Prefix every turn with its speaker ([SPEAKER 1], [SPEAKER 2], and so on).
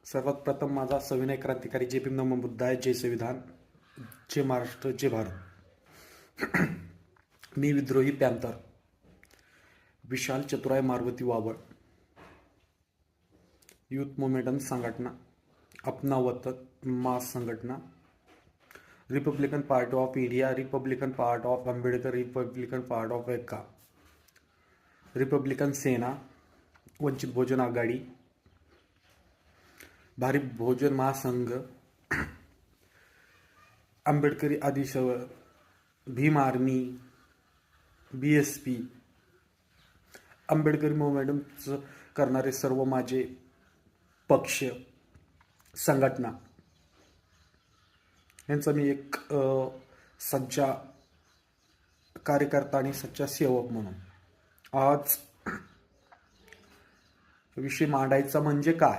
[SPEAKER 1] सर्वात प्रथम माझा सविनय क्रांतिकारी जय भीम नमो बुद्धाय, जय संविधान, जय महाराष्ट्र, जय भारत. मी विद्रोही पॅंथर, विशाल चतुराय मारुती वावळ, यूथ मोमेंटम संघटना, अपना वतन मास संघटना, Republican Party of India, Republican part of Ambedkar, Republican part of एक्का, रिपब्लिकन सेना, वंचित बहुजन आघाडी, भारिप बहुजन महासंघ, आंबेडकरी आदिशवर, भीम आर्मी, BSP, आंबेडकरी मूवमेंटचं करणारे सर्व माझे पक्ष संघटना यांचा मी एक सच्चा कार्यकर्ता आणि सच्चा सेवक म्हणून आज विषय मांडायचा म्हणजे काय.